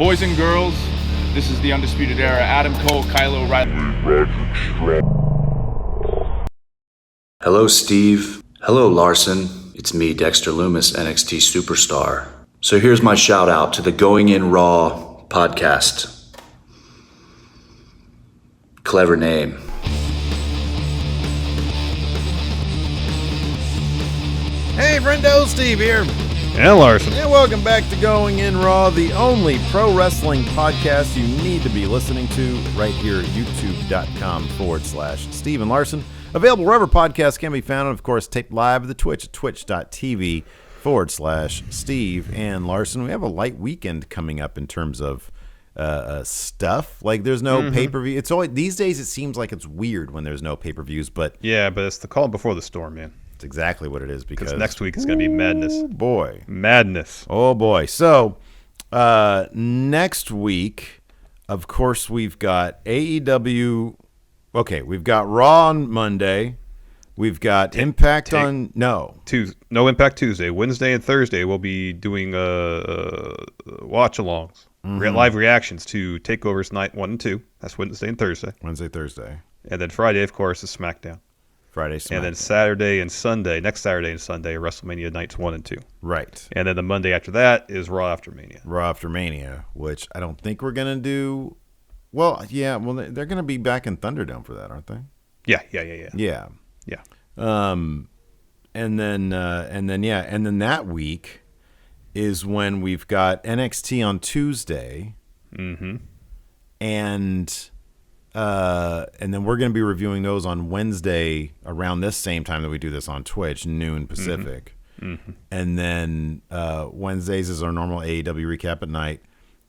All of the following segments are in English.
Boys and girls, this is the Undisputed Era. Adam Cole, Kyle O'Reilly. Hello, Steve. Hello, Larson. It's me, Dexter Loomis, NXT Superstar. So here's my shout out to the Going In Raw podcast. Clever name. Hey, Friendo, Steve here. And Larson. And welcome back to Going In Raw, the only pro wrestling podcast you need to be listening to right here at youtube.com/Steve and Larson. Available wherever podcasts can be found, and of course, taped live at the Twitch at twitch.tv/Steve and Larson. We have a light weekend coming up in terms of stuff. Like, there's no pay-per-view. It's always, these days it seems like it's weird when there's no pay-per-views, but yeah, but it's the calm before the storm, man. It's exactly what it is, because next week is going to be madness. Oh boy, madness. Oh boy. So next week, of course, we've got AEW. Okay, we've got Raw on Monday. We've got Impact on no Impact Tuesday. Wednesday and Thursday we'll be doing watch-alongs, live reactions to Takeovers Night 1 and 2. That's Wednesday and Thursday. Thursday. And then Friday, of course, is SmackDown. And then Saturday and Sunday, next Saturday and Sunday, are WrestleMania Nights 1 and 2. Right. And then the Monday after that is Raw After Mania. Raw After Mania, which I don't think we're going to do. Well, yeah, they're going to be back in Thunderdome for that, aren't they? Yeah. And then that week is when we've got NXT on Tuesday. Mm-hmm. And then we're going to be reviewing those on Wednesday around this same time that we do this on Twitch, noon Pacific. Mm-hmm. And then Wednesdays is our normal AEW recap at night.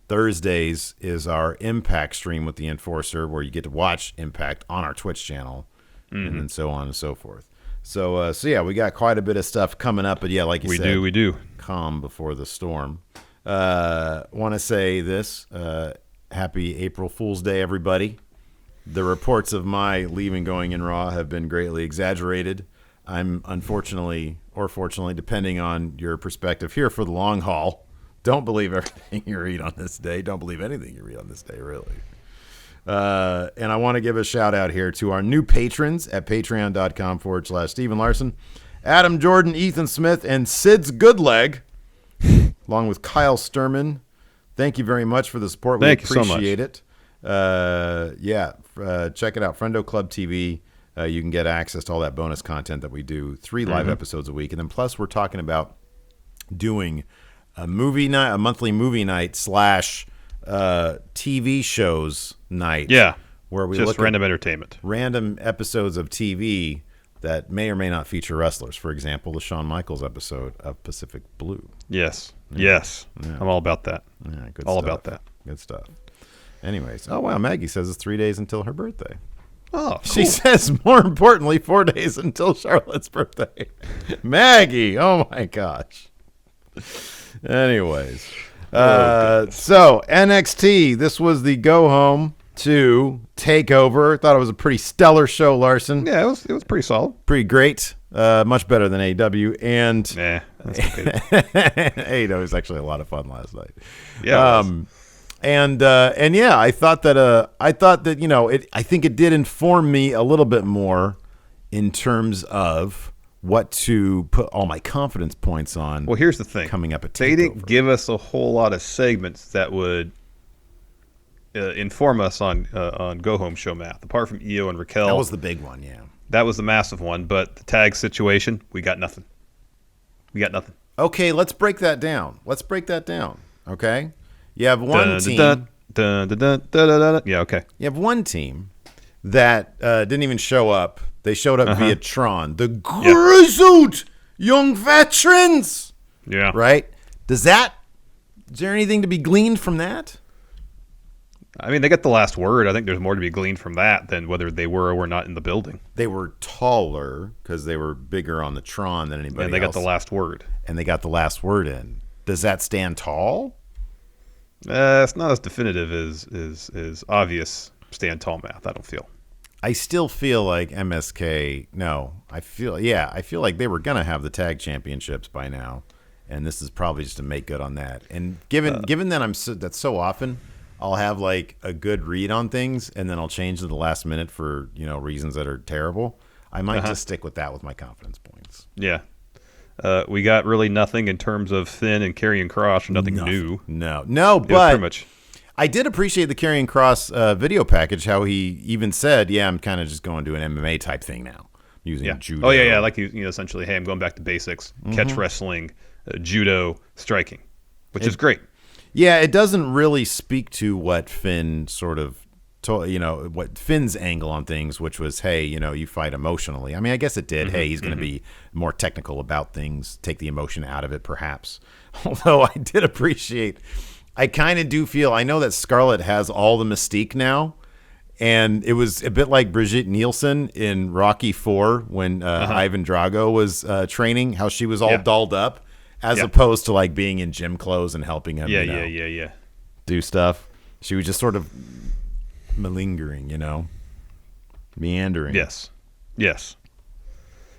Thursdays is our Impact stream with the Enforcer, where you get to watch Impact on our Twitch channel, and then so on and so forth. So yeah, we got quite a bit of stuff coming up. But yeah, like you said, we do. Calm before the storm. Want to say this: Happy April Fool's Day, everybody. The reports of my leaving Going In Raw have been greatly exaggerated. I'm unfortunately, or fortunately, depending on your perspective, here for the long haul. Don't believe everything you read on this day. Don't believe anything you read on this day, really. And I want to give a shout out here to our new patrons at patreon.com/Steve and Larson, Adam Jordan, Ethan Smith, and Sid's Goodleg, along with Kyle Sturman. Thank you very much for the support. We appreciate it. Check it out, Friendo Club TV. You can get access to all that bonus content that we do, 3 live episodes a week, and then plus we're talking about doing a movie night, a monthly movie night / TV shows night. Yeah, where we just look random at entertainment, random episodes of TV that may or may not feature wrestlers. For example, the Shawn Michaels episode of Pacific Blue. Yes. Yeah. I'm all about that. Yeah, good all stuff. about that. Good stuff. Anyways, oh wow, Maggie says it's 3 days until her birthday. Oh, cool. She says, more importantly, 4 days until Charlotte's birthday. Maggie, oh my gosh. Anyways, so NXT, this was the go home to Takeover. Thought it was a pretty stellar show, Larson. Yeah, it was pretty solid, pretty great. Much better than AEW, and that's okay. AEW was actually a lot of fun last night. Yeah. And yeah, I thought that I think it did inform me a little bit more in terms of what to put all my confidence points on. Well, here's the thing. Coming up at Takeover. They didn't give us a whole lot of segments that would inform us on Go Home Show math, apart from Io and Raquel. That was the big one, yeah. That was the massive one, but the tag situation, we got nothing. Okay, let's break that down. Okay? You have one team. Yeah, okay. You have one team that didn't even show up. They showed up via Tron. The grizzled young veterans. Yeah. Right? Is there anything to be gleaned from that? I mean, they got the last word. I think there's more to be gleaned from that than whether they were or were not in the building. They were taller because they were bigger on the Tron than anybody else. And they got the last word. And they got the last word in. Does that stand tall? It's not as definitive as obvious stand tall math, I don't feel. I still feel like MSK. No, I feel like they were gonna have the tag championships by now, and this is probably just to make good on that. And given that that's so often, I'll have like a good read on things, and then I'll change to the last minute for reasons that are terrible. I might just stick with that with my confidence points. Yeah. We got really nothing in terms of Finn and Karrion Kross, nothing new. No, but pretty much. I did appreciate the Karrion Kross video package, how he even said, yeah, I'm kind of just going to an MMA type thing now, using judo. Oh, yeah, like essentially, hey, I'm going back to basics, catch wrestling, judo, striking, which is great. Yeah, it doesn't really speak to what Finn sort of what Finn's angle on things, which was, hey, you fight emotionally. I mean, I guess it did. Hey, he's going to be more technical about things, take the emotion out of it, perhaps. Although I did appreciate, I kind of do feel, I know that Scarlett has all the mystique now, and it was a bit like Brigitte Nielsen in Rocky IV when Ivan Drago was training, how she was all dolled up, as opposed to like being in gym clothes and helping him do stuff. She was just sort of malingering, meandering. Yes.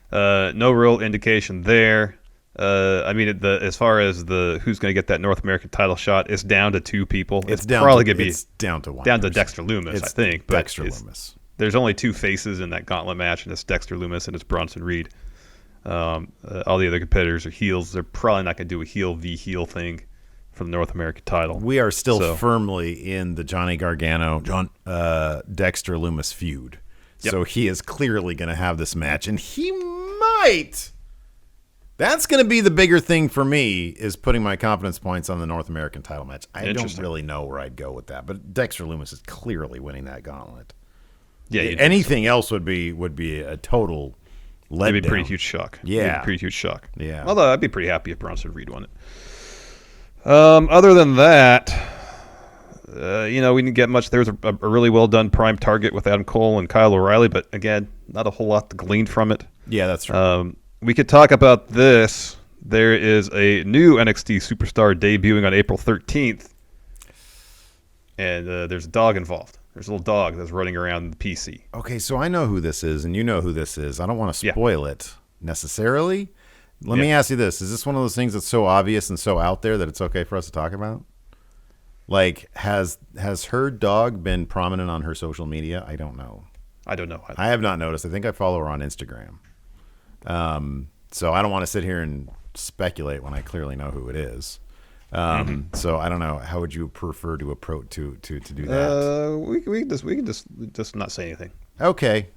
No real indication there. I mean, as far as who's going to get that North American title shot, it's down to 2 people. It's probably going to be down to one. Down to Dexter Lumis, I think. But Dexter Lumis. There's only 2 faces in that gauntlet match, and it's Dexter Lumis and it's Bronson Reed. All the other competitors are heels. They're probably not going to do a heel v heel thing for the North American title. We are still firmly in the Johnny Gargano, Dexter Lumis feud. Yep. So he is clearly going to have this match, and he might. That's going to be the bigger thing for me, is putting my confidence points on the North American title match. I don't really know where I'd go with that, but Dexter Lumis is clearly winning that gauntlet. Yeah, anything else would be a total letdown. It'd be a pretty huge shock. Yeah, pretty huge shock. Yeah. Although I'd be pretty happy if Bronson Reed won it. Other than that, we didn't get much. There was a really well done Prime Target with Adam Cole and Kyle O'Reilly, but again, not a whole lot to glean from it. Yeah, that's true. We could talk about this. There is a new NXT superstar debuting on April 13th, and there's a dog involved. There's a little dog that's running around the PC. Okay, so I know who this is, and you know who this is. I don't want to spoil it necessarily. Let me ask you this. Is this one of those things that's so obvious and so out there that it's okay for us to talk about? Like, has her dog been prominent on her social media? I don't know. I don't know. I have not noticed. I think I follow her on Instagram. So I don't want to sit here and speculate when I clearly know who it is. So I don't know. How would you prefer to approach to do that? We can just not say anything. Okay.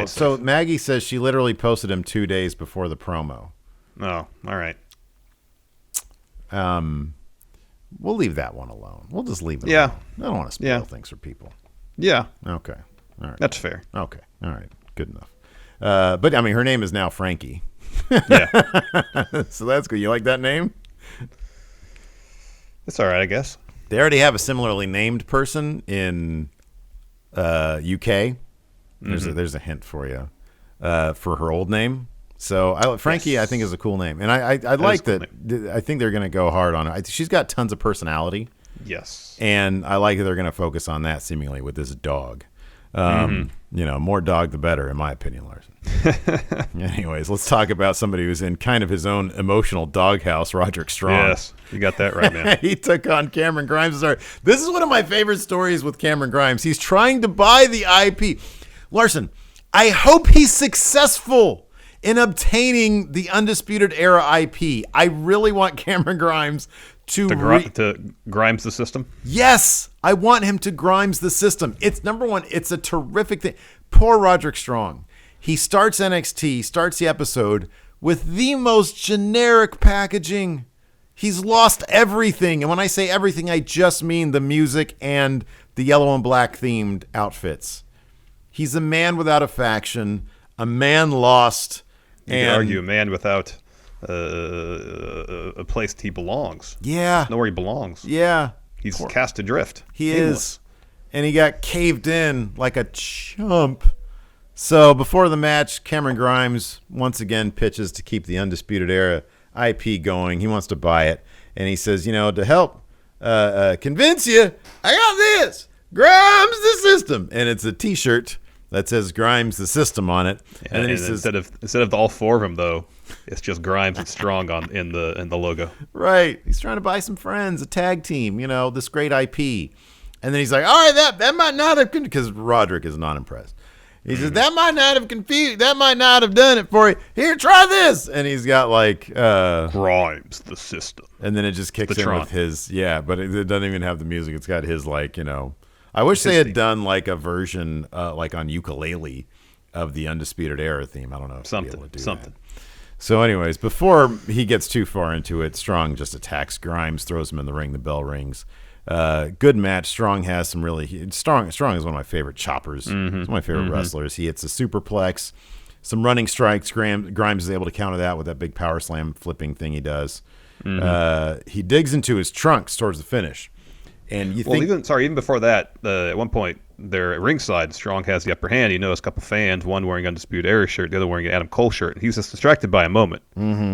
So Maggie says she literally posted him 2 days before the promo. Oh, all right. We'll leave that one alone. We'll just leave it alone. I don't want to spoil things for people. Yeah. Okay. All right. That's fair. Okay. All right. Good enough. But I mean, her name is now Frankie. Yeah. So that's good. You like that name? It's all right, I guess. They already have a similarly named person in UK. There's a hint for you for her old name. So Frankie, I think, is a cool name, and I like that. I think they're going to go hard on her. She's got tons of personality. Yes, and I like that they're going to focus on that seemingly with this dog. More dog the better, in my opinion, Larson. Anyways, let's talk about somebody who's in kind of his own emotional doghouse, Roderick Strong. Yes, you got that right, man. He took on Cameron Grimes. This is one of my favorite stories with Cameron Grimes. He's trying to buy the IP. Larson, I hope he's successful in obtaining the Undisputed Era IP. I really want Cameron Grimes to Grimes the system. Yes, I want him to Grimes the system. It's number one. It's a terrific thing. Poor Roderick Strong. He starts NXT, starts the episode with the most generic packaging. He's lost everything. And when I say everything, I just mean the music and the yellow and black themed outfits. He's a man without a faction, a man lost. You could argue a man without a place he belongs. Yeah. Know where he belongs. Yeah. He's cast adrift. He is. And he got caved in like a chump. So before the match, Cameron Grimes once again pitches to keep the Undisputed Era IP going. He wants to buy it. And he says, to help convince you, I got this. Grimes the system. And it's a T-shirt that says Grimes the system on it. Yeah, and then he says, instead of all 4 of them, though, It's just Grimes and Strong in the logo. Right. He's trying to buy some friends, a tag team, this great IP. And then he's like, all right, that might not have, because Roderick is not impressed. He says, that might not have confused, that might not have done it for you. Here, try this. And he's got Grimes, the system. And then it just kicks in Tron. with his, but it doesn't even have the music. It's got his, I wish they had done a version on ukulele of the Undisputed Era theme. I don't know if Something. That. So anyways, before he gets too far into it, Strong just attacks Grimes, throws him in the ring, the bell rings. Good match. Strong has some really Strong is one of my favorite choppers. He's one of my favorite wrestlers. He hits a superplex, some running strikes. Grimes is able to counter that with that big power slam flipping thing he does. He digs into his trunks towards the finish. And even before that, at one point they're at ringside. Strong has the upper hand. He knows a couple fans, one wearing Undisputed Era shirt, the other wearing an Adam Cole shirt. And he's just distracted by a moment,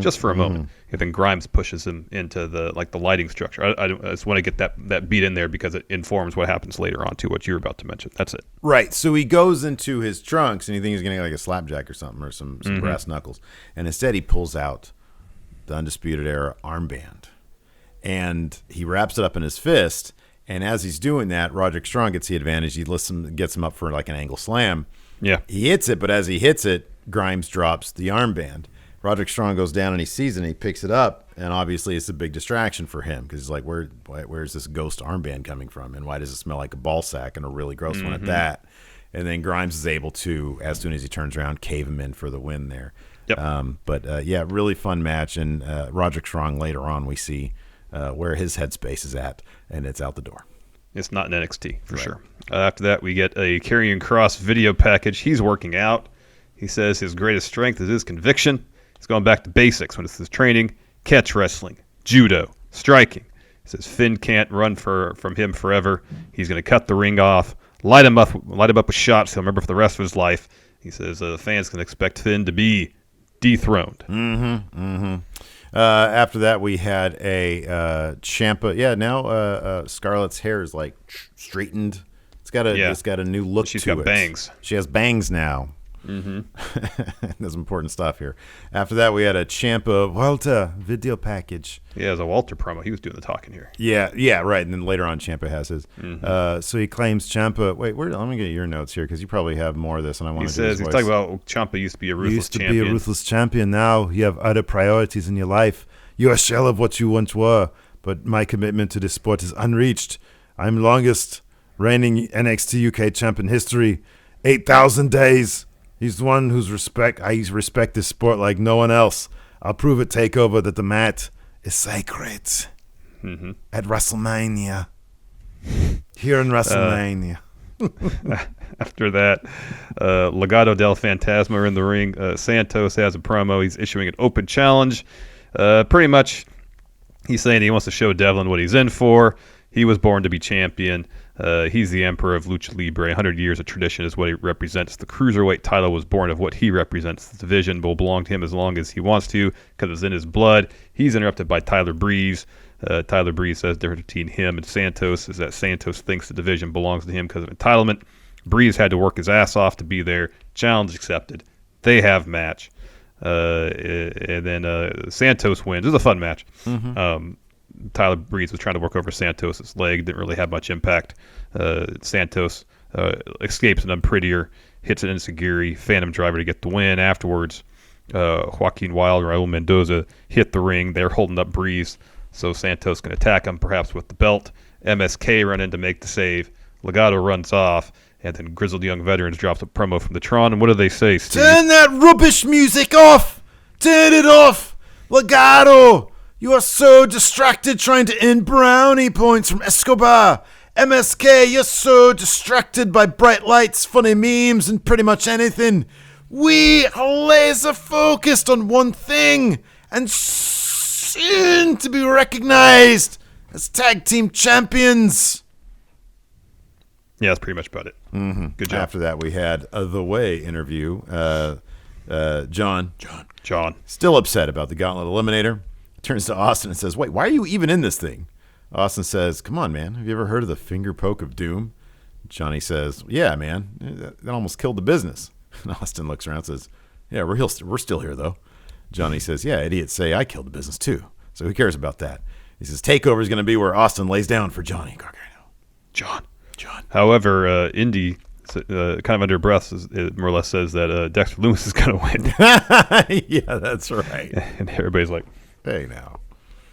just for a moment. And then Grimes pushes him into the lighting structure. I just want to get that beat in there because it informs what happens later on to what you were about to mention. That's it. Right. So he goes into his trunks and he thinks he's going to get a slapjack or something or some brass knuckles. And instead he pulls out the Undisputed Era armband. And he wraps it up in his fist. And as he's doing that, Roderick Strong gets the advantage. He gets him up for an angle slam. Yeah. He hits it, but as he hits it, Grimes drops the armband. Roderick Strong goes down and he sees it and he picks it up. And obviously it's a big distraction for him because he's like, where's this ghost armband coming from? And why does it smell like a ball sack and a really gross one at that? And then Grimes is able to, as soon as he turns around, cave him in for the win there. Yep. Really fun match. And Roderick Strong later on we see where his headspace is at, and it's out the door. It's not an NXT, for sure. After that, we get a Karrion Kross video package. He's working out. He says his greatest strength is his conviction. He's going back to basics when it's his training, catch wrestling, judo, striking. He says Finn can't run from him forever. He's going to cut the ring off, light him up with shots he'll remember for the rest of his life. He says fans can expect Finn to be dethroned. After that, we had a Ciampa. Yeah, now Scarlett's hair is straightened. It's got a new look to it. She's got bangs. She has bangs now. There's important stuff here. After that, we had a Ciampa Walter video package. Yeah, it was a Walter promo. He was doing the talking here. Yeah, right. And then later on, Ciampa has his. So he claims Ciampa. Wait, let me get your notes here because you probably have more of this, and I want to. He says he's talking about Ciampa used to be a ruthless champion. Be a ruthless champion. Now you have other priorities in your life. You're a shell of what you once were. But my commitment to this sport is unreached. I'm longest reigning NXT UK champ in history. 8,000 days. He's the one I respect this sport like no one else. I'll prove at Takeover that the mat is sacred. At WrestleMania. Here in WrestleMania. After that, Legado del Fantasma are in the ring. Santos has a promo. He's issuing an open challenge. Pretty much, he's saying he wants to show Devlin what he's in for. He was born to be champion. He's the emperor of Lucha Libre. 100 years of tradition is what he represents. The Cruiserweight title was born of what he represents. The division will belong to him as long as he wants to because it's in his blood. He's interrupted by Tyler Breeze. Tyler Breeze says the difference between him and Santos is that Santos thinks the division belongs to him because of entitlement. Breeze had to work his ass off to be there. Challenge accepted. They have match. And then Santos wins. It was a fun match. Tyler Breeze was trying to work over Santos' leg. Didn't really have much impact. Santos escapes an unprettier, hits an enziguri, Phantom Driver to get the win. Afterwards, Joaquin Wilde and Raul Mendoza hit the ring. They're holding up Breeze, so Santos can attack him, perhaps with the belt. MSK run in to make the save. Legado runs off, and then Grizzled Young Veterans drops a promo from the Tron. And what do they say, Steve? Turn that rubbish music off! Turn it off! Legado! You are so distracted trying to earn brownie points from Escobar. MSK, you're so distracted by bright lights, funny memes, and pretty much anything. We are laser focused on one thing and soon to be recognized as tag team champions. Yeah, that's pretty much about it. Good job. After that, we had a The Way interview. John, still upset about the Gauntlet Eliminator. Turns to Austin and says, wait, why are you even in this thing? Austin says, come on, man. Have you ever heard of the finger poke of doom? Johnny says, yeah, man. That almost killed the business. And Austin looks around and says, yeah, we're still here, though. Johnny says, yeah, idiots say I killed the business too. So who cares about that? He says, Takeover is going to be where Austin lays down for Johnny Gargano. John. However, Indy, kind of under breath, more or less says that Dexter Lumis is going to win. Yeah, that's right. And everybody's like, hey, now.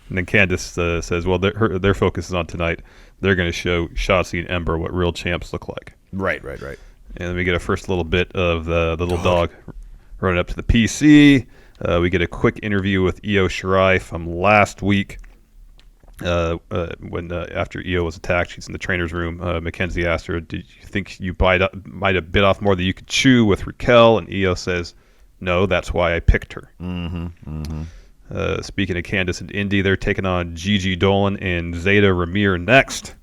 And then Candice says, well, their focus is on tonight. They're going to show Shotzi and Ember what real champs look like. Right. And then we get a first little bit of the little dog running up to the PC. We get a quick interview with Io Shirai from last week. When after Io was attacked, she's in the trainer's room. Mackenzie asked her, did you think you might have bit off more than you could chew with Raquel? And Io says, no, that's why I picked her. Speaking of Candice and Indy, they're taking on Gigi Dolan and Zeta Ramier next.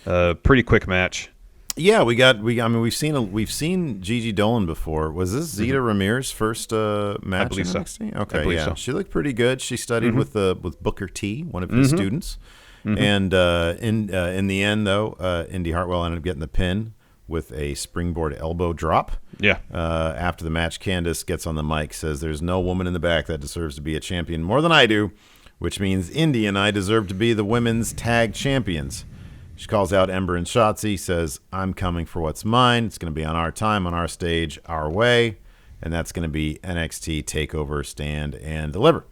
Pretty quick match. Yeah, we've seen Gigi Dolan before. Was this Zeta Ramir's first match? I believe so. NXT? I Okay, believe yeah, so. she looked pretty good. She studied with Booker T, one of his students, and in the end, though, Indy Hartwell ended up getting the pin with a springboard elbow drop. Yeah. After the match, Candice gets on the mic, says, "There's no woman in the back that deserves to be a champion more than I do, which means Indy and I deserve to be the women's tag champions." She calls out Ember and Shotzi, says, I'm coming for what's mine. It's going to be on our time, on our stage, our way. And that's going to be NXT Takeover, Stand and Deliver.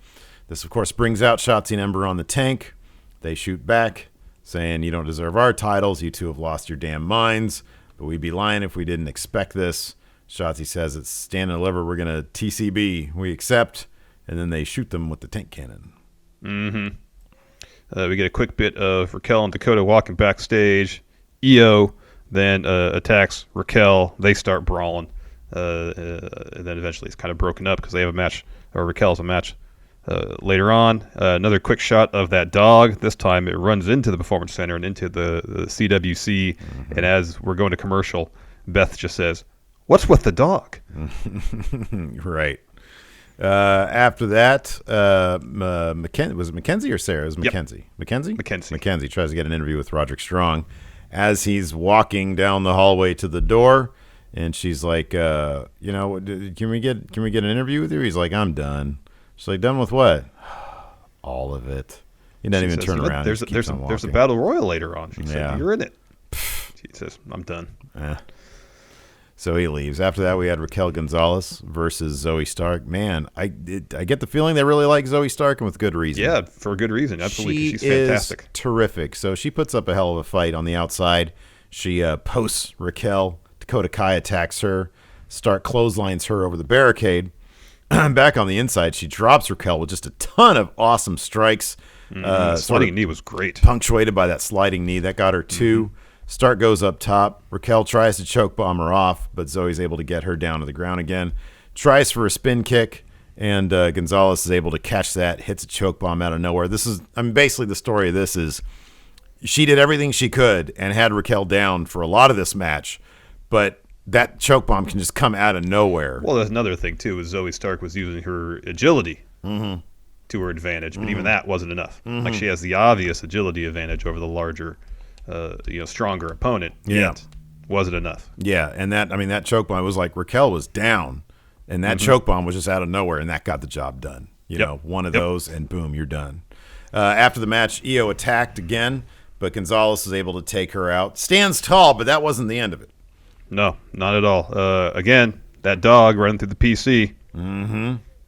This, of course, brings out Shotzi and Ember on the tank. They shoot back, saying, you don't deserve our titles. You two have lost your damn minds. But we'd be lying if we didn't expect this. Shotzi says, it's Stand and Deliver. We're going to TCB. We accept. And then they shoot them with the tank cannon. We get a quick bit of Raquel and Dakota walking backstage. Io then attacks Raquel. They start brawling. And then eventually it's kind of broken up because they have a match, or Raquel's a match later on. Another quick shot of that dog. This time it runs into the Performance Center and into the CWC. And as we're going to commercial, Beth just says, what's with the dog? Right. After that, was it Mackenzie or Sarah? It was Mackenzie. Mackenzie? Mackenzie tries to get an interview with Roderick Strong as he's walking down the hallway to the door, and she's like, can we get an interview with you? He's like, I'm done. She's like, done with what? All of it. He doesn't even turn around. There's a battle royal later on. She said, you're in it. She says, I'm done. So he leaves. After that, we had Raquel Gonzales versus Zoe Stark. Man, I get the feeling they really like Zoe Stark, and with good reason. Yeah, for good reason. Absolutely. She's fantastic. Is terrific. So she puts up a hell of a fight on the outside. She posts Raquel. Dakota Kai attacks her. Stark clotheslines her over the barricade. Back on the inside, she drops Raquel with just a ton of awesome strikes. Sliding knee was great. Punctuated by that sliding knee. That got her 2. Stark goes up top. Raquel tries to choke bomb her off, but Zoe's able to get her down to the ground again. Tries for a spin kick, and Gonzales is able to catch that, hits a choke bomb out of nowhere. Basically the story of this is she did everything she could and had Raquel down for a lot of this match, but that choke bomb can just come out of nowhere. Well, that's another thing, too, is Zoe Stark was using her agility to her advantage, but even that wasn't enough. Like, she has the obvious agility advantage over the larger stronger opponent. Yet wasn't enough. Yeah, and that choke bomb was like Raquel was down, and that choke bomb was just out of nowhere, and that got the job done. You know, one of those, and boom, you're done. After the match, Io attacked again, but Gonzales is able to take her out. Stands tall, but that wasn't the end of it. No, not at all. Again, that dog running through the PC.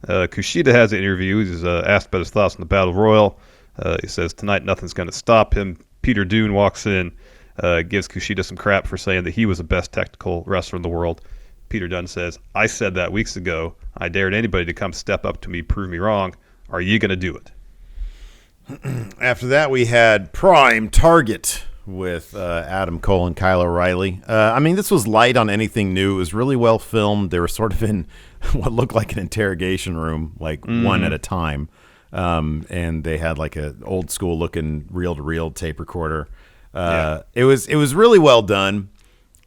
Kushida has an interview. He's asked about his thoughts on the Battle Royal. He says, tonight nothing's going to stop him. Peter Dune walks in, gives Kushida some crap for saying that he was the best technical wrestler in the world. Peter Dunne says, I said that weeks ago. I dared anybody to come step up to me, prove me wrong. Are you going to do it? After that, we had Prime Target with Adam Cole and Kyle O'Reilly. This was light on anything new. It was really well filmed. They were sort of in what looked like an interrogation room, like one at a time. And they had like a old school looking reel-to-reel tape recorder. It was really well done.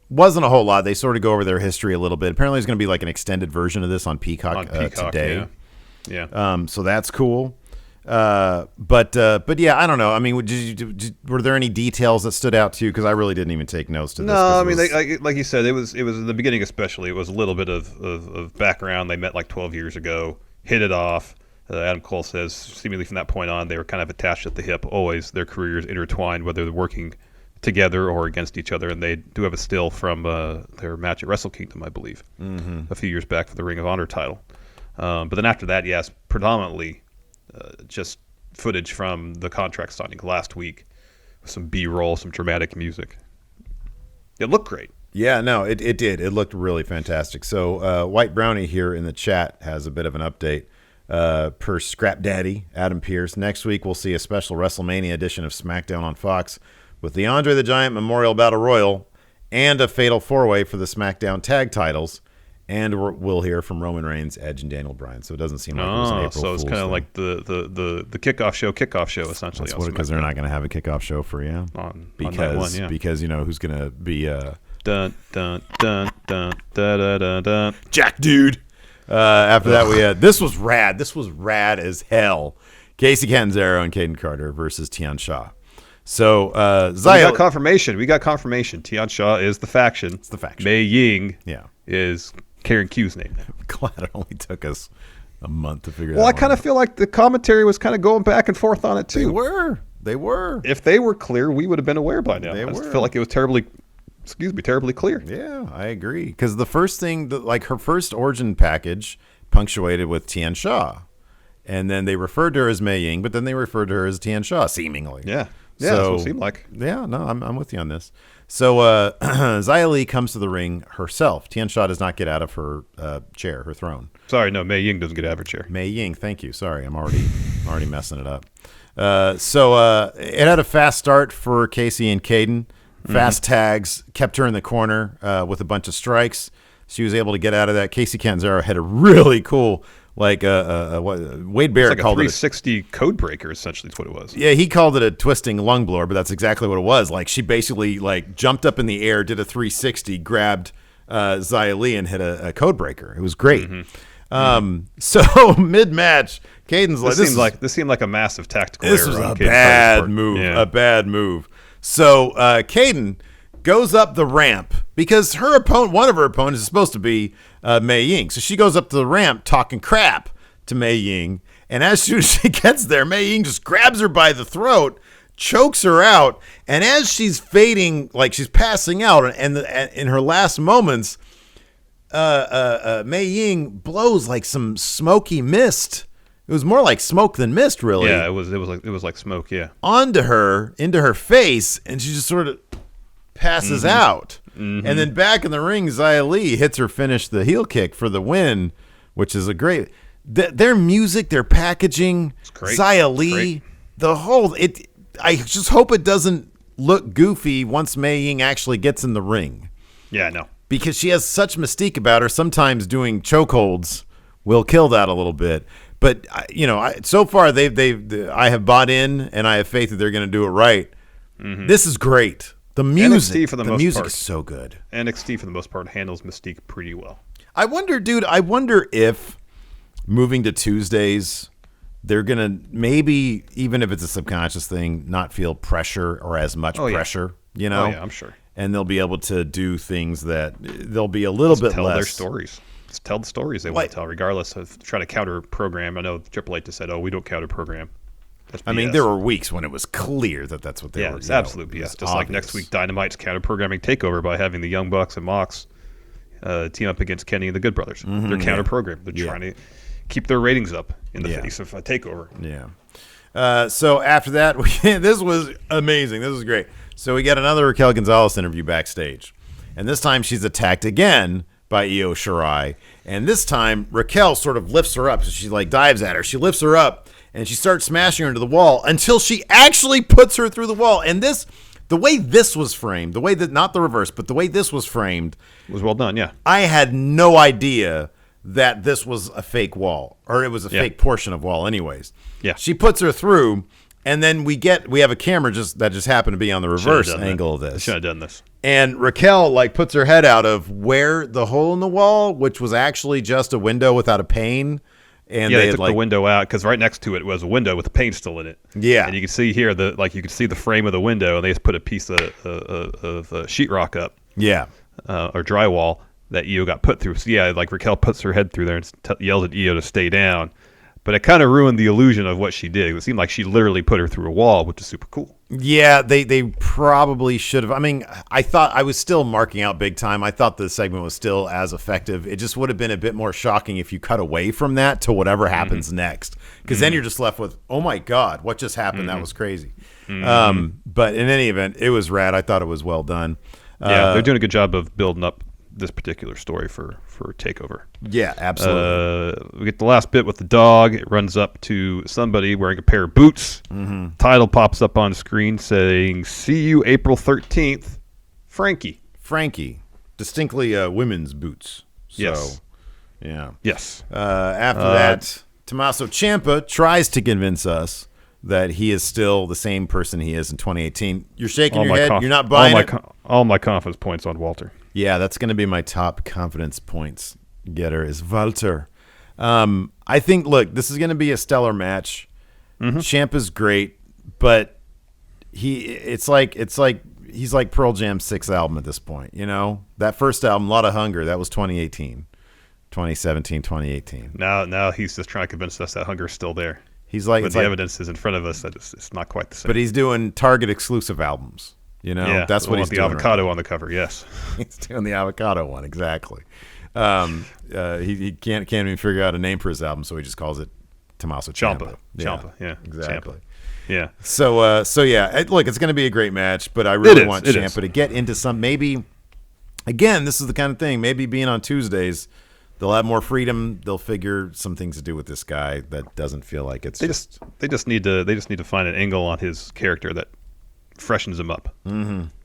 Wasn't a whole lot. They sort of go over their history a little bit. Apparently there's going to be like an extended version of this on Peacock, today. Yeah. So that's cool. But yeah, I don't know. I mean, were there any details that stood out to you? Because I really didn't even take notes to this. No, like you said, it was in the beginning especially. It was a little bit of background. They met like 12 years ago. hit it off. Adam Cole says seemingly from that point on, they were kind of attached at the hip. Always their careers intertwined, whether they're working together or against each other. And they do have a still from their match at Wrestle Kingdom, I believe, a few years back for the Ring of Honor title. But then after that, yes, predominantly just footage from the contract signing last week with some B-roll, some dramatic music. It looked great. Yeah, no, it did. It looked really fantastic. So White Brownie here in the chat has a bit of an update. Per Scrap Daddy, Adam Pearce, next week we'll see a special WrestleMania edition of SmackDown on Fox with the Andre the Giant Memorial Battle Royal and a Fatal 4-Way for the SmackDown tag titles. And we'll hear from Roman Reigns, Edge, and Daniel Bryan. So it doesn't seem like it was an April so it's Fool's kind of thing. like the kickoff show essentially. That's because they're not going to have a kickoff show for you. On that one, yeah. Because you know who's going to be Dun dun dun dun dun dun dun dun. Jack Dude. After that, we had this was rad. This was rad as hell. Kacy Catanzaro and Kayden Carter versus Tian Shaw. So We got confirmation. Tian Shaw is the faction. It's the faction. Mei Ying Yeah. is Karen Q's name. Glad it only took us a month to figure Well, that I kind of feel like the commentary was kind of going back and forth on it too. They were. If they were clear, we would have been aware by now. They I just were. feel like it was terribly clear. Yeah, I agree. Because the first thing, like her first origin package, punctuated with Tian Shaw, and then they referred to her as Mei Ying, but then they referred to her as Tian Shaw, seemingly. Yeah, that's what it seemed like. Yeah, no, I'm with you on this. So Xia Li comes to the ring herself. Tian Shaw does not get out of her chair, her throne. Sorry, no, Mei Ying doesn't get out of her chair. Mei Ying, thank you. Sorry, I'm already messing it up. So it had a fast start for Kacy and Kayden. Fast tags kept her in the corner with a bunch of strikes. She was able to get out of that. Kacy Catanzaro had a really cool, Wade Barrett It's like called a it 360 code breaker, essentially, is what it was. Yeah, he called it a twisting lung blower, but that's exactly what it was. Like she basically jumped up in the air, did a 360, grabbed Xia Li and hit a code breaker. It was great. So mid match, Kayden's This seemed like a massive tactical this error. was on a Kayden bad Carter's part. move. Yeah. A bad move. So Kayden goes up the ramp because one of her opponents is supposed to be Mei Ying. So she goes up to the ramp talking crap to Mei Ying. And as soon as she gets there, Mei Ying just grabs her by the throat, chokes her out. And as she's fading, like she's passing out, and in her last moments, Mei Ying blows like some smoky mist. It was more like smoke than mist, really. Yeah, it was like smoke. Yeah, Onto her, into her face, and she just sort of passes out. And then back in the ring, Xia Li hits her finish, the heel kick for the win, which is a great. Their music, their packaging, it's great. Xia Li, Great. the whole it. I just hope it doesn't look goofy once Mei Ying actually gets in the ring, yeah, no. because she has such mystique about her. Sometimes doing chokeholds will kill that a little bit. But so far I have bought in, and I have faith that they're going to do it right. This is great. The music, NXT for the most music part. is so good. NXT for the most part handles Mystique pretty well. I wonder if moving to Tuesdays, they're going to maybe, even if it's a subconscious thing, not feel pressure or as much pressure, Oh yeah, I'm sure. And they'll be able to do things that they'll be a little bit Tell less. their stories. Just tell the stories they want to tell, regardless of trying to counter program. I know Triple H just said, "Oh, we don't counter program." That's BS. I mean, there were weeks when it was clear that that's what they were. Yeah, it's absolute BS. Just like next week, Dynamite's counter programming Takeover by having the Young Bucks and Mox team up against Kenny and the Good Brothers. They're counter program. They're trying to keep their ratings up in the face of a Takeover. Yeah. So after that, this was amazing. This was great. So we got another Raquel Gonzales interview backstage, and this time she's attacked again by Io Shirai, and this time Raquel sort of lifts her up. So she dives at her. She lifts her up, and she starts smashing her into the wall until she actually puts her through the wall. And the way this was framed, the way that, not the reverse, but the way this was framed, was well done. Yeah, I had no idea that this was a fake wall, or it was a fake portion of wall anyways. Yeah. She puts her through, and then we have a camera that just happened to be on the reverse angle of this. Should have done this. And Raquel puts her head out of where the hole in the wall, which was actually just a window without a pane. And they took the window out because right next to it was a window with the pane still in it. Yeah. And you can see here you could see the frame of the window, and they just put a piece of sheetrock up. Yeah. Or drywall that Io got put through. So yeah, like Raquel puts her head through there and yells at Io to stay down. But it kind of ruined the illusion of what she did. It seemed like she literally put her through a wall, which is super cool. Yeah, they probably should have. I mean, I thought I was still marking out big time. I thought the segment was still as effective. It just would have been a bit more shocking if you cut away from that to whatever happens next. Because then you're just left with, oh my God, what just happened? That was crazy. But in any event, it was rad. I thought it was well done. Yeah, they're doing a good job of building up this particular story for Takeover. Yeah, absolutely. We get the last bit with the dog. It runs up to somebody wearing a pair of boots. Title pops up on screen saying, "See you April 13th, Frankie." Frankie. Distinctly women's boots. So, yes. Yeah. Yes. After that, Tommaso Ciampa tries to convince us that he is still the same person he is in 2018. You're shaking your head. You're not buying it. All my confidence points on Walter. Yeah, that's going to be my top confidence points getter is Walter. I think, look, this is going to be a stellar match. Ciampa's great, but it's like he's like Pearl Jam's 6th album at this point. You know, that first album, Lot of Hunger, that was 2018, 2017, 2018. Now he's just trying to convince us that hunger's still there. He's like, but the evidence is in front of us that it's not quite the same. But he's doing Target exclusive albums. You know, that's what he's doing. The avocado on the cover, yes. He's doing the avocado one, exactly. He can't even figure out a name for his album, so he just calls it Tommaso Ciampa. Ciampa, yeah, exactly. Ciampa. Yeah. So yeah, look, it's going to be a great match, but I really want Ciampa to get into some, maybe, again, this is the kind of thing, maybe being on Tuesdays, they'll have more freedom. They'll figure some things to do with this guy that doesn't feel like it's. They just need to find an angle on his character that freshens him up.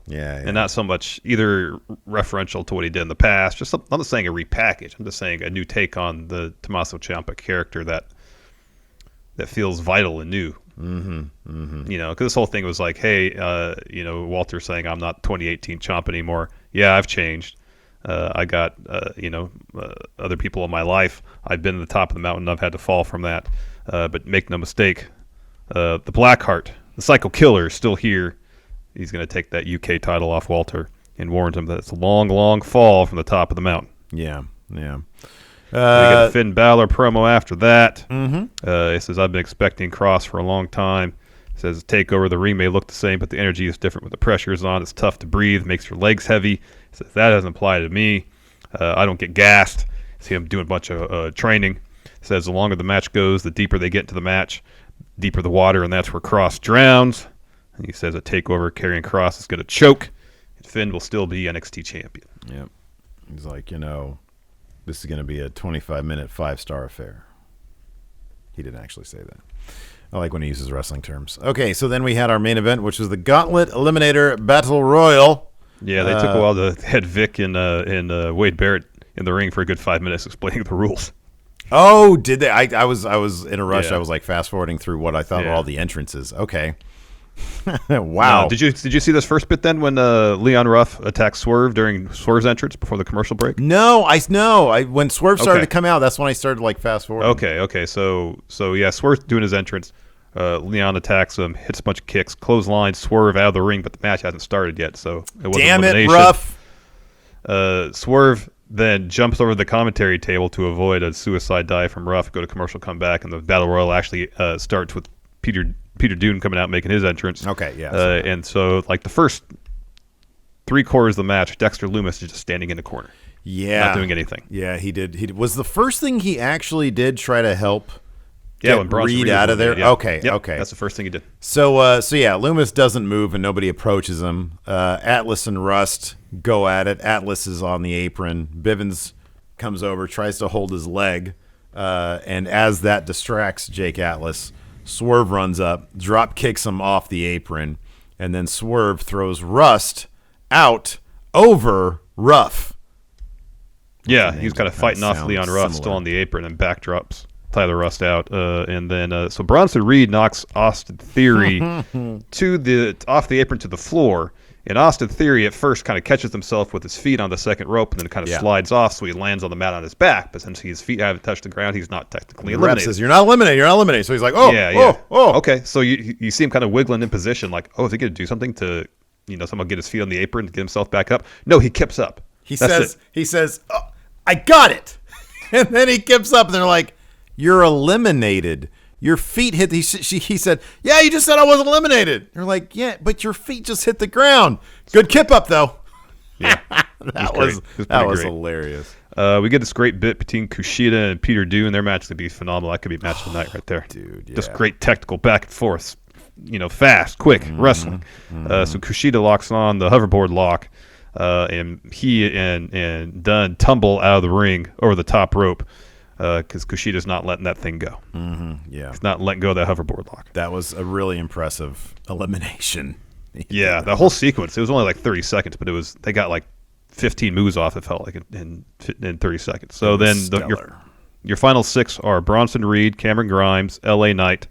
Yeah, and not so much either referential to what he did in the past. I'm not saying a repackage. I'm just saying a new take on the Tommaso Ciampa character that feels vital and new. You know, because this whole thing was like, hey, you know, Walter saying I'm not 2018 Ciampa anymore. Yeah, I've changed. I got other people in my life. I've been to the top of the mountain. I've had to fall from that. But make no mistake, the Blackheart, the Psycho Killer, is still here. He's going to take that UK title off Walter and warns him that it's a long, long fall from the top of the mountain. Yeah. We get a Finn Balor promo after that. He says, I've been expecting Cross for a long time. He says, Takeover, the ring may look the same, but the energy is different when the pressure is on. It's tough to breathe, makes your legs heavy. He says, that doesn't apply to me. I don't get gassed. See him doing a bunch of training. He says, the longer the match goes, the deeper they get into the match, deeper the water, and that's where Cross drowns. And he says a Takeover carrying Cross is going to choke, and Finn will still be NXT champion. Yep. He's like, you know, this is going to be a 25-minute 5-star affair. He didn't actually say that. I like when he uses wrestling terms. Okay, so then we had our main event, which was the Gauntlet Eliminator Battle Royal. Yeah, they took a while to head Vic and Wade Barrett in the ring for a good 5 minutes explaining the rules. Oh, did they? I was in a rush. Yeah. I was like fast forwarding through what I thought were all the entrances. Okay. Wow. Did you see this first bit then when Leon Ruff attacked Swerve during Swerve's entrance before the commercial break? No, when Swerve started to come out, that's when I started like fast forwarding. Okay. So yeah, Swerve's doing his entrance. Leon attacks him, hits a bunch of kicks, clothesline Swerve out of the ring, but the match hasn't started yet, so it wasn't elimination. Damn it, Ruff. Swerve then jumps over the commentary table to avoid a suicide dive from Ruff, go to commercial, come back, and the Battle Royal actually starts with Peter Dune coming out making his entrance. Okay, yeah. And so like the first 3/4 of the match, Dexter Lumis is just standing in the corner. Yeah. Not doing anything. Yeah, he did. Was the first thing he actually did try to help when Bronson Reed out of there? Yeah. Okay. That's the first thing he did. So yeah, Lumis doesn't move and nobody approaches him. Atlas and Rust go at it. Atlas is on the apron. Bivens comes over, tries to hold his leg, and as that distracts Jake Atlas, Swerve runs up, drop kicks him off the apron, and then Swerve throws Rust out over Ruff. Yeah, he's kind of fighting off Leon Ruff still on the apron and backdrops Tyler Rust out. And then so Bronson Reed knocks Austin Theory off the apron to the floor. And Austin Theory at first kind of catches himself with his feet on the second rope and then kind of slides off, so he lands on the mat on his back. But since his feet haven't touched the ground, he's not technically eliminated. The ref says, you're not eliminated. So he's like, oh. Okay, so you see him kind of wiggling in position like, is he going to do something to somehow get his feet on the apron to get himself back up? No, he kips up. He says, oh, I got it. And then he gives up, and they're like, you're eliminated. Your feet hit. He said, yeah, you just said I wasn't eliminated. They're like, yeah, but your feet just hit the ground. Good kip up, though. Yeah, that was hilarious. We get this great bit between Kushida and Peter Dunne. Their match could be phenomenal. That could be match of the night right there. Dude, yeah. Just great technical back and forth. Fast, quick wrestling. So Kushida locks on the hoverboard lock, and he and Dunne tumble out of the ring over the top rope because Kushida's not letting that thing go. Yeah, he's not letting go of that hoverboard lock. That was a really impressive elimination. Yeah, the whole sequence. It was only like 30 seconds, but they got like 15 moves off. It felt like in 30 seconds. So then your final 6 are Bronson Reed, Cameron Grimes, LA Knight,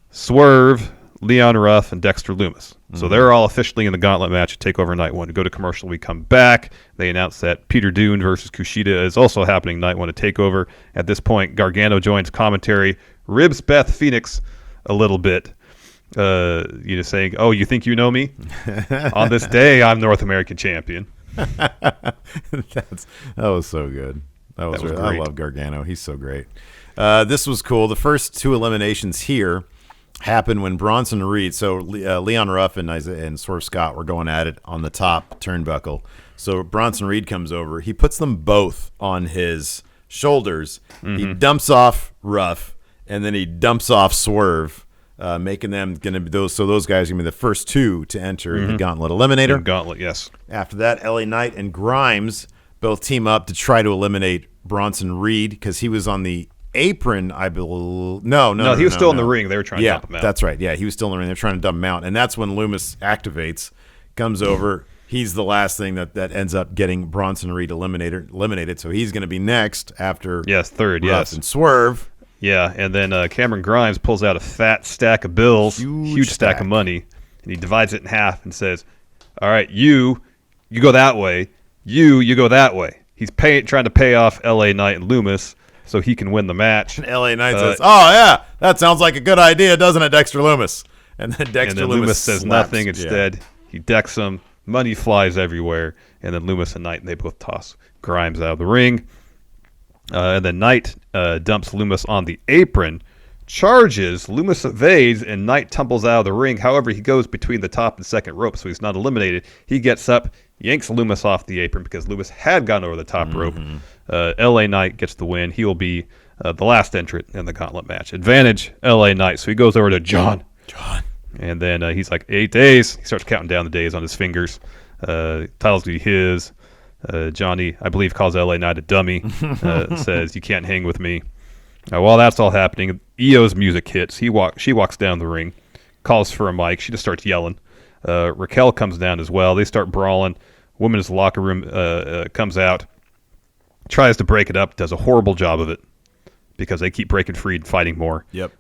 Swerve, Leon Ruff, and Dexter Lumis. So they're all officially in the Gauntlet match at TakeOver Night 1. To go to commercial, we come back. They announce that Peter Dunne versus Kushida is also happening Night 1 at TakeOver. At this point, Gargano joins commentary, ribs Beth Phoenix a little bit. Saying, oh, you think you know me? On this day, I'm North American champion. That was so good. That was great. I love Gargano. He's so great. This was cool. The first 2 eliminations here happened when Bronson Reed, so Leon Ruff and Swerve Scott were going at it on the top turnbuckle. So Bronson Reed comes over. He puts them both on his shoulders. He dumps off Ruff, and then he dumps off Swerve, making them going to be those. So those guys are going to be the first 2 to enter the Gauntlet Eliminator. Gauntlet, yes. After that, LA Knight and Grimes both team up to try to eliminate Bronson Reed because he was on the apron, I believe. No, he was still in the ring. They were trying to dump him out. That's right. Yeah, he was still in the ring. They're trying to dump him out. And that's when Lumis activates, comes over. He's the last thing that ends up getting Bronson Reed eliminated. So he's going to be next after third, Ruff and Swerve. Yeah, and then Cameron Grimes pulls out a fat stack of bills, huge stack of money, and he divides it in half and says, all right, you go that way. You go that way. He's trying to pay off LA Knight and Lumis so he can win the match. And LA Knight says, oh, yeah, that sounds like a good idea, doesn't it, Dexter Lumis? And then Lumis says nothing. Instead, he decks him. Money flies everywhere. And then Lumis and Knight, they both toss Grimes out of the ring. And then Knight dumps Lumis on the apron, charges, Lumis evades, and Knight tumbles out of the ring. However, he goes between the top and second rope, so he's not eliminated. He gets up, yanks Lumis off the apron because Lumis had gone over the top rope. LA Knight gets the win. He will be the last entrant in the Gauntlet match. Advantage, LA Knight. So he goes over to John. And then he's like, 8 days. He starts counting down the days on his fingers. Title's going to be his. Johnny, I believe, calls LA Knight a dummy. Says, you can't hang with me. While that's all happening, Io's music hits. She walks down the ring, calls for a mic. She just starts yelling. Raquel comes down as well. They start brawling. Women's locker room comes out, tries to break it up, does a horrible job of it because they keep breaking free and fighting more. Yep.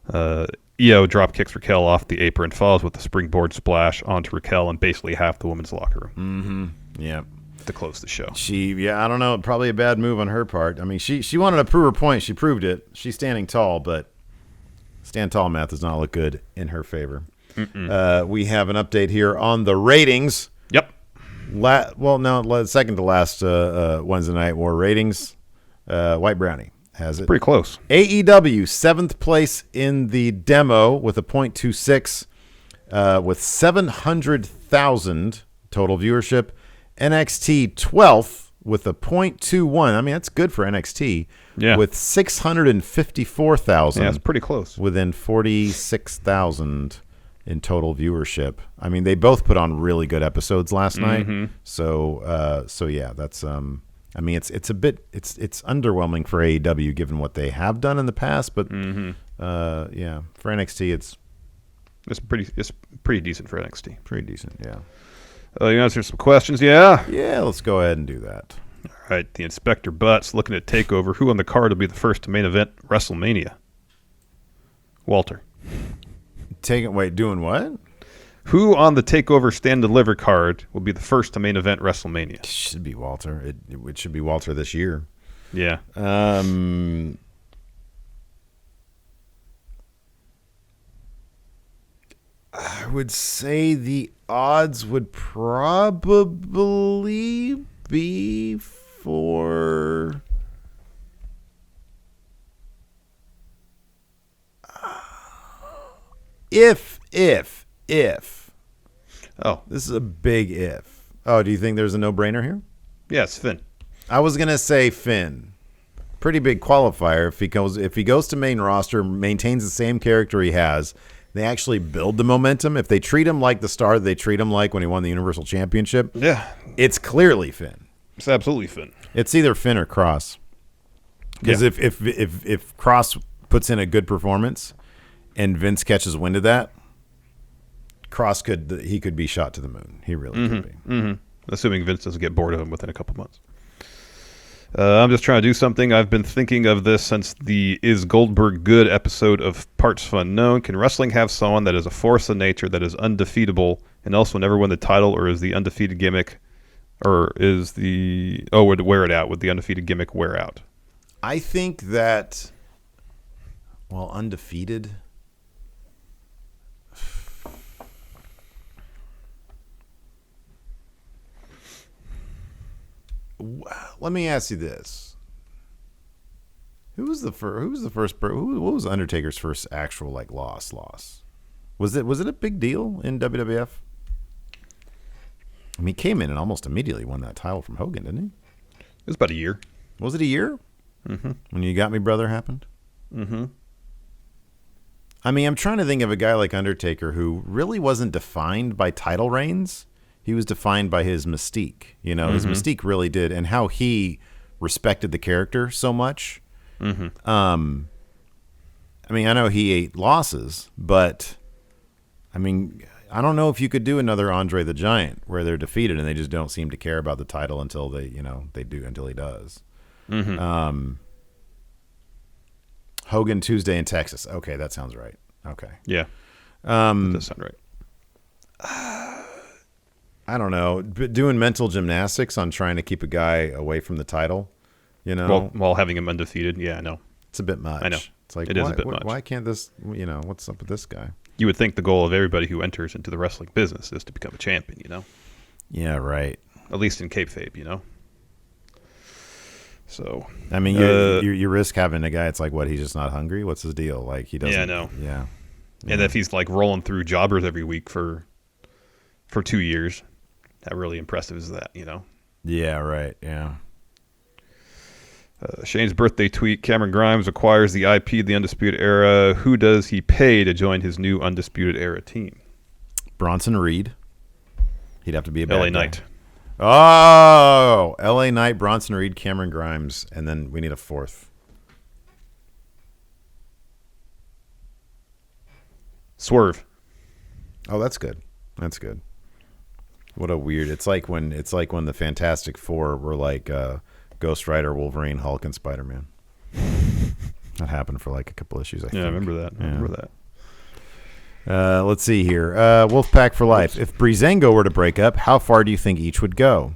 Io drop kicks Raquel off the apron, follows with a springboard splash onto Raquel and basically half the women's locker room. Yep. To close the show. I don't know, probably a bad move on her part. I mean, she wanted to prove her point. She proved it. She's standing tall, but stand tall math does not look good in her favor. We have an update here on the ratings. Yep. Second to last Wednesday Night War ratings. White Brownie has it. Pretty close. AEW, 7th place in the demo with a .26 with 700,000 total viewership. NXT 12th with a .21. I mean, that's good for NXT. Yeah. With 654,000. Yeah, it's pretty close. Within 46,000 in total viewership. I mean, they both put on really good episodes last night. So yeah, that's I mean, it's underwhelming for AEW given what they have done in the past, but yeah, for NXT it's pretty decent for NXT. Pretty decent, yeah. You answer some questions, yeah? Yeah, let's go ahead and do that. All right, the Inspector Butts looking at TakeOver. Who on the card will be the first to main event WrestleMania? Walter. Doing what? Who on the TakeOver Stand and Deliver card will be the first to main event WrestleMania? It should be Walter. It should be Walter this year. Yeah. I would say the odds would probably be for if Oh, this is a big if. Oh, do you think there's a no-brainer here? yes, Finn. I was gonna say Finn. Pretty big qualifier if he goes to main roster, maintains the same character he has. They actually build the momentum. If they treat him like the star they treat him like when he won the Universal Championship, Yeah, it's clearly Finn. it's absolutely Finn. It's either Finn or Cross. Because Yeah. if Cross puts in a good performance and Vince catches wind of that, Cross could be shot to the moon. He really could be. Mm-hmm. Assuming Vince doesn't get bored of him within a couple months. I'm just trying to do something. I've been thinking of this since the Is Goldberg Good episode of Parts Unknown. Can wrestling have someone that is a force of nature that is undefeatable and also never win the title, or is the undefeated gimmick, or is the would wear it out? Would the undefeated gimmick wear out? I think that, well, undefeated. Let me ask you this: What was Undertaker's first actual loss? Was it a big deal in WWF? I mean, he came in and almost immediately won that title from Hogan, didn't he? It was about a year. Was it a year? Mm-hmm. When You Got Me, Brother happened? Mm-hmm. I mean, I'm trying to think of a guy like Undertaker who really wasn't defined by title reigns. He was defined by his mystique. You know, his mystique really did, and how he respected the character so much. Mm-hmm. I mean, I know he ate losses, but I mean, I don't know if you could do another Andre the Giant where they're defeated and they just don't seem to care about the title until they do until he does. Mm-hmm. Hogan Tuesday in Texas. Okay, that sounds right. Okay. Yeah. That does sound right. I don't know. Doing mental gymnastics on trying to keep a guy away from the title, While having him undefeated. Yeah, I know. it's a bit much. I know. It's like, It is a bit much. Why can't this, what's up with this guy? You would think the goal of everybody who enters into the wrestling business is to become a champion, Yeah, right. At least in kayfabe, So, I mean, you risk having a guy. It's like, what? He's just not hungry. What's his deal? Like, he doesn't. Yeah, I know. Yeah. And if he's rolling through jobbers every week for 2 years, how really impressive is that? Yeah. Right. Yeah. Shane's birthday tweet: Cameron Grimes acquires the IP of the Undisputed Era. Who does he pay to join his new Undisputed Era team? Bronson Reed. He'd have to be a bad LA guy. Knight. Oh, LA Knight, Bronson Reed, Cameron Grimes, and then we need a fourth. Swerve. Oh, that's good. That's good. What a weird. It's like when the Fantastic Four were like Ghost Rider, Wolverine, Hulk, and Spider-Man. That happened for a couple issues. I think. I remember that. Yeah. I remember that. Let's see here. Wolfpack for life. If Breezango were to break up, how far do you think each would go?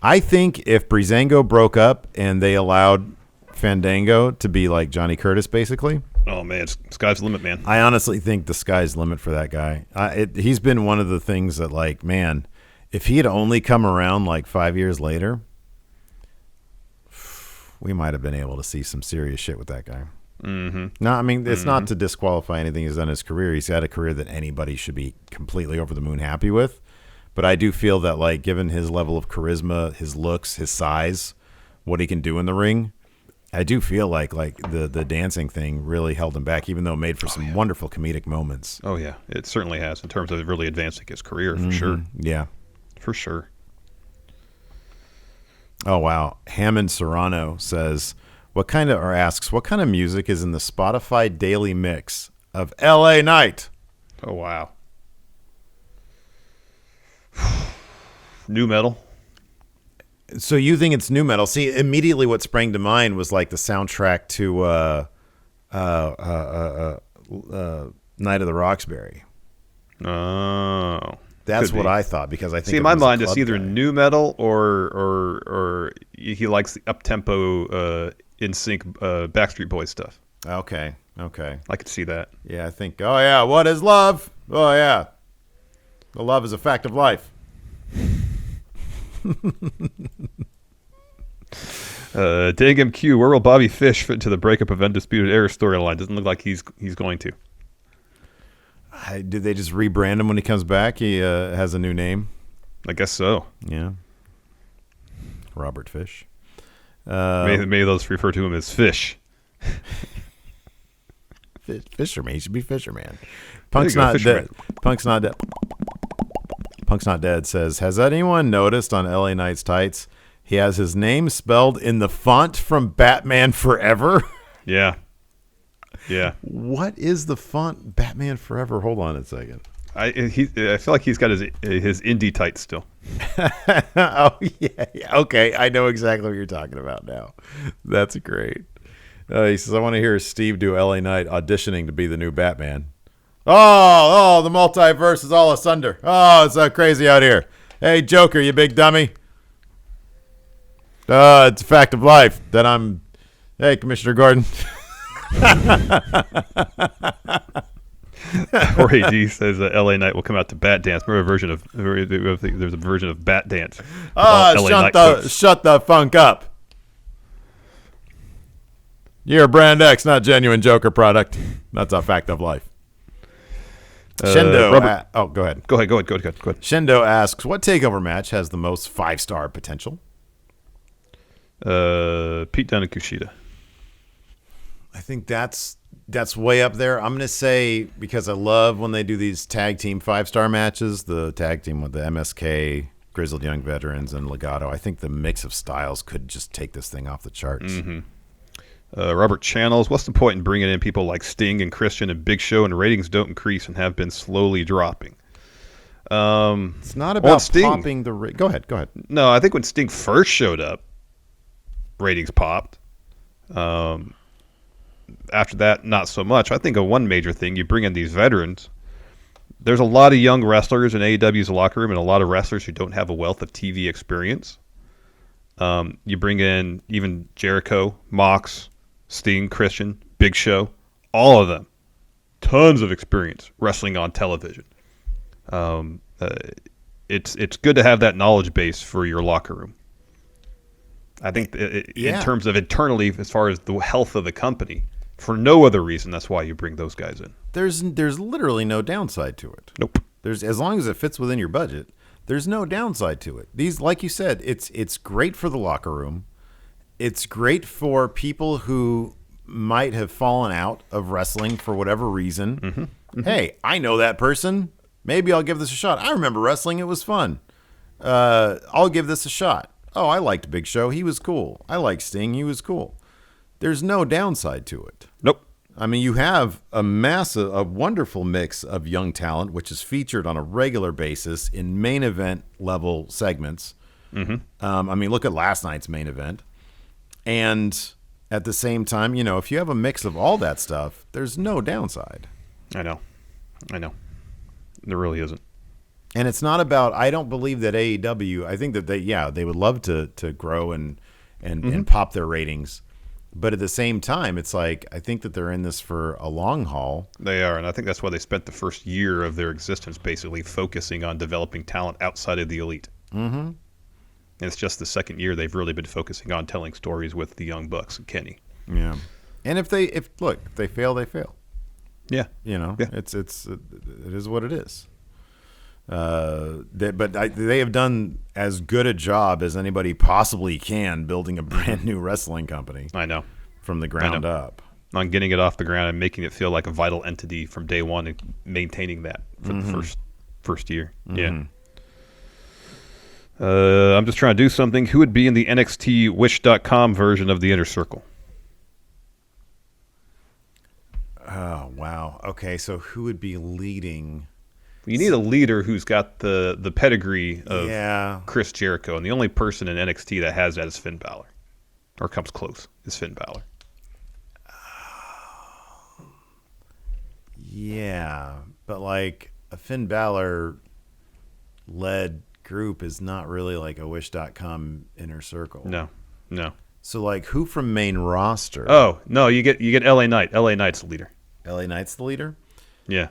I think if Breezango broke up and they allowed Fandango to be like Johnny Curtis, basically. Oh man, sky's the limit, man. I honestly think the sky's the limit for that guy. He's been one of the things that, man, if he had only come around 5 years later, we might have been able to see some serious shit with that guy. Mm-hmm. No, I mean, it's not to disqualify anything he's done in his career. He's had a career that anybody should be completely over the moon happy with. But I do feel that, given his level of charisma, his looks, his size, what he can do in the ring, I do feel like the dancing thing really held him back, even though it made for some wonderful comedic moments. Oh yeah, it certainly has in terms of really advancing his career for sure. Yeah, For sure. Oh wow, Hammond Serrano asks what kind of music is in the Spotify daily mix of LA Knight? Oh wow. New metal. So you think it's new metal? See, immediately what sprang to mind was the soundtrack to Night of the Roxbury. Oh, That's could what be. I thought, because I think See, in of my him as a mind, it's club either guy. new metal or he likes the up tempo, in sync Backstreet Boys stuff. Okay. I could see that. Yeah, I think. Oh yeah, what is love? Oh, yeah. The love is a fact of life. Dang MQ, where will Bobby Fish fit into the breakup of Undisputed Era storyline? Doesn't look like he's going to. Did they just rebrand him when he comes back? He has a new name. I guess so. Yeah. Robert Fish. May those refer to him as Fish. Fisherman. He should be Fisherman. Punk's Punk's not dead. Punk's not dead. Punk's not dead says, has anyone noticed on LA Knight's tights he has his name spelled in the font from Batman Forever? Yeah. Yeah. What is the font Batman Forever? Hold on a second. I feel like he's got his indie tights still. Oh, yeah. Okay. I know exactly what you're talking about now. That's great. He says, I want to hear Steve do LA Knight auditioning to be the new Batman. Oh, the multiverse is all asunder. Oh, it's so crazy out here. Hey, Joker, you big dummy. It's a fact of life that I'm... Hey, Commissioner Gordon. Ray D says that LA Knight will come out to Bat Dance. Remember there's a version of Bat Dance. Shut the funk up. You're a Brand X, not genuine Joker product. That's a fact of life. Shindo. Go ahead. Go ahead. Shindo asks, what takeover match has the most 5-star potential? Pete Dunne and Kushida. I think that's way up there. I'm going to say, because I love when they do these tag team 5-star matches, the tag team with the MSK, Grizzled Young Veterans, and Legato. I think the mix of styles could just take this thing off the charts. Mm-hmm. Robert Channels, what's the point in bringing in people like Sting and Christian and Big Show and ratings don't increase and have been slowly dropping? It's not about popping the... Go ahead. No, I think when Sting first showed up, ratings popped. After that, not so much. I think of one major thing, you bring in these veterans. There's a lot of young wrestlers in AEW's locker room and a lot of wrestlers who don't have a wealth of TV experience. You bring in even Jericho, Mox, Sting, Christian, Big Show, all of them. Tons of experience wrestling on television. It's good to have that knowledge base for your locker room. I think in terms of internally, as far as the health of the company, for no other reason, that's why you bring those guys in. There's literally no downside to it. Nope. As long as it fits within your budget, there's no downside to it. These, like you said, it's great for the locker room. It's great for people who might have fallen out of wrestling for whatever reason. Mm-hmm. Mm-hmm. Hey, I know that person. Maybe I'll give this a shot. I remember wrestling. It was fun. I'll give this a shot. Oh, I liked Big Show. He was cool. I liked Sting. He was cool. There's no downside to it. Nope. I mean, you have a wonderful mix of young talent, which is featured on a regular basis in main event level segments. Mm-hmm. I mean, look at last night's main event. And at the same time, if you have a mix of all that stuff, there's no downside. I know. There really isn't. And it's not about, I don't believe that AEW, I think that they would love to grow and pop their ratings. But at the same time, it's like, I think that they're in this for a long haul. They are, and I think that's why they spent the first year of their existence basically focusing on developing talent outside of the elite. Mm-hmm. And it's just the second year they've really been focusing on telling stories with the Young Bucks and Kenny. Yeah. And if they fail, they fail. Yeah. It is what it is. They have done as good a job as anybody possibly can building a brand new wrestling company. I know. From the ground up. On getting it off the ground and making it feel like a vital entity from day one and maintaining that for the first year. Mm-hmm. Yeah. I'm just trying to do something. Who would be in the NXT Wish.com version of the Inner Circle? Oh, wow. Okay, so who would be leading... You need a leader who's got the pedigree of Chris Jericho, and the only person in NXT that has that is Finn Balor, or comes close, is Finn Balor. Yeah, but like a Finn Balor led group is not really like a Wish.com Inner Circle. No. So like who from main roster? Oh no, you get LA Knight. LA Knight's the leader. LA Knight's the leader? Yeah.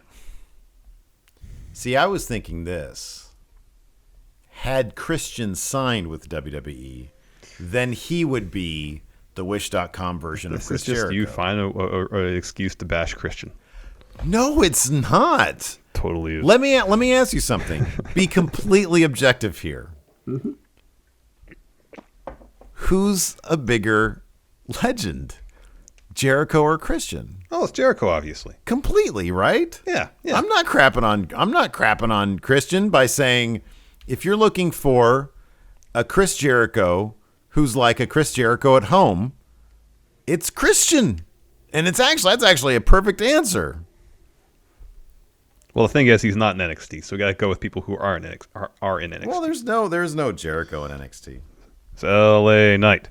See, I was thinking this. Had Christian signed with WWE, then he would be the Wish.com version of Chris Jericho. You find an excuse to bash Christian. No, it's not. Totally is. Let me ask you something. Be completely objective here. Mm-hmm. Who's a bigger legend, Jericho or Christian? Oh, it's Jericho, obviously. Completely, right? Yeah. I'm not crapping on Christian by saying if you're looking for a Chris Jericho who's like a Chris Jericho at home, it's Christian. And that's actually a perfect answer. Well, the thing is, he's not in NXT, so we got to go with people who are in NXT. Well, there's no Jericho in NXT. It's LA Knight.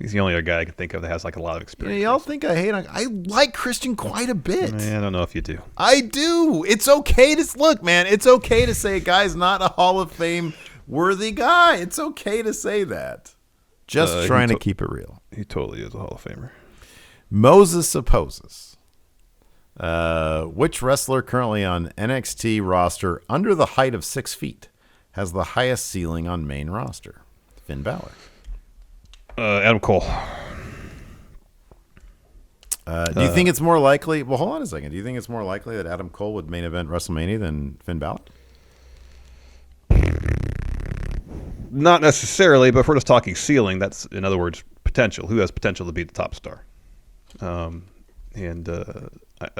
He's the only other guy I can think of that has like a lot of experience. Y'all think I hate on? I like Christian quite a bit. I don't know if you do. I do. It's okay to look, man. It's okay to say a guy's not a Hall of Fame worthy guy. It's okay to say that. Just trying to keep it real. He totally is a Hall of Famer. Moses supposes. Which wrestler currently on NXT roster under the height of 6 feet has the highest ceiling on main roster? Finn Balor. Adam Cole. Do you think it's more likely? Well, hold on a second. Do you think it's more likely that Adam Cole would main event WrestleMania than Finn Balor? Not necessarily, but if we're just talking ceiling, that's, in other words, potential. Who has potential to be the top star? I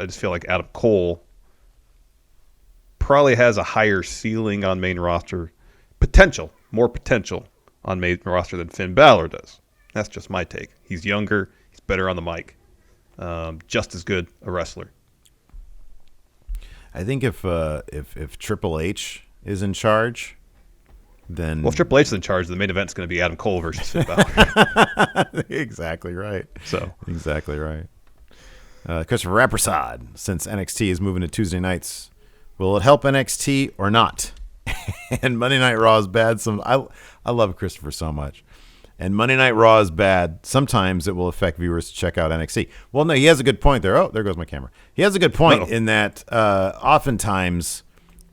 just feel like Adam Cole probably has a higher ceiling on main roster more potential on main roster than Finn Balor does. That's just my take. He's younger. He's better on the mic. Just as good a wrestler. I think if Triple H is in charge, then if Triple H is in charge, the main event's going to be Adam Cole versus Finn Balor. Exactly right. Exactly right. Christopher Rappersad, since NXT is moving to Tuesday nights, will it help NXT or not? And Monday Night Raw is bad. I love Christopher so much. And Monday Night Raw is bad. Sometimes it will affect viewers to check out NXT. Well, no, he has a good point there. Oh, there goes my camera. He has a good point in that oftentimes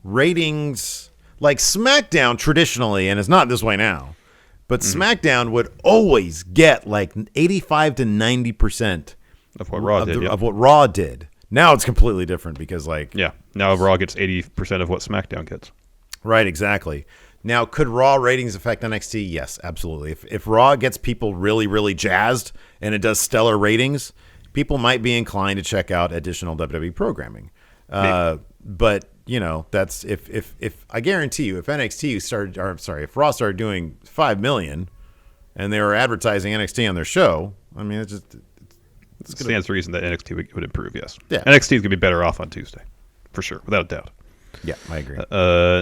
ratings, like SmackDown traditionally, and it's not this way now, but SmackDown would always get like 85 to 90% of what Raw did. Of what Raw did. Now it's completely different because now Raw gets 80% of what SmackDown gets. Right, exactly. Now, could Raw ratings affect NXT? Yes, absolutely. If Raw gets people really, really jazzed and it does stellar ratings, people might be inclined to check out additional WWE programming. But that's if I guarantee you, if if Raw started doing 5 million and they were advertising NXT on their show, I mean, it stands to reason that NXT would improve. Yes, yeah. NXT is going to be better off on Tuesday, for sure, without a doubt. Yeah, I agree.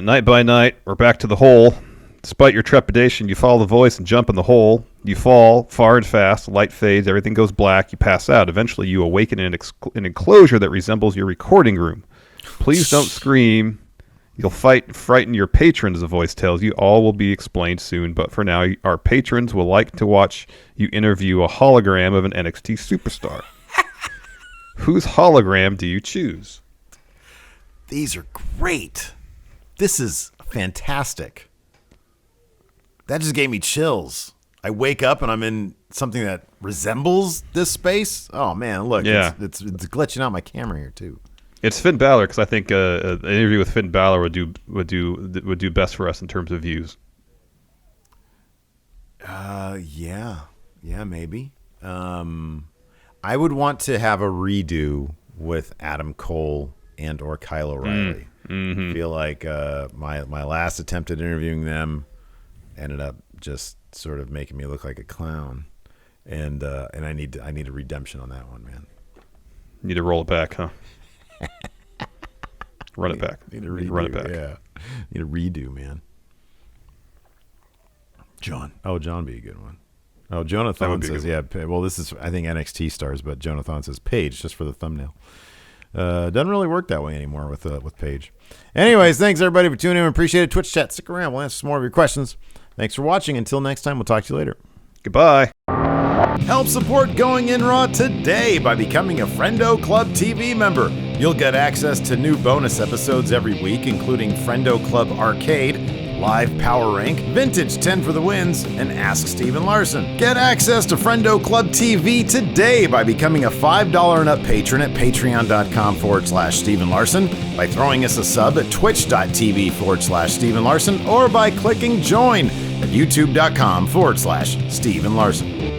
Night by night, we're back to the hole. Despite your trepidation, you follow the voice and jump in the hole. You fall far and fast. Light fades. Everything goes black. You pass out. Eventually, you awaken in an enclosure that resembles your recording room. Please don't scream. You'll frighten your patrons, the voice tells you. All will be explained soon, but for now, our patrons will like to watch you interview a hologram of an NXT superstar. Whose hologram do you choose? These are great. This is fantastic. That just gave me chills. I wake up and I'm in something that resembles this space. Oh man, look, it's glitching out my camera here too. It's Finn Balor because I think an interview with Finn Balor would do best for us in terms of views. Yeah, maybe. I would want to have a redo with Adam Cole and or Kyle O'Reilly. Mm-hmm. I feel like my last attempt at interviewing them ended up just sort of making me look like a clown, and I need a redemption on that one, man. Need to roll it back, huh? Run it back. Need to run it back. Yeah, need a redo, man. John be a good one. Oh, Jonathan says, yeah. Well, this is I think NXT stars, but Jonathan says Paige just for the thumbnail. Doesn't really work that way anymore with Paige. Anyways, thanks everybody for tuning in. Appreciate it. Twitch chat, stick around. We'll answer some more of your questions. Thanks for watching. Until next time, we'll talk to you later. Goodbye. Help support Going In Raw today by becoming a Friendo Club TV member. You'll get access to new bonus episodes every week, including Friendo Club Arcade, Live Power Rank, Vintage 10 for the Wins, and Ask Steven Larson. Get access to Friendo Club TV today by becoming a $5 and up patron at patreon.com/Steven Larson, by throwing us a sub at twitch.tv/Steven Larson, or by clicking join at youtube.com/Steven Larson.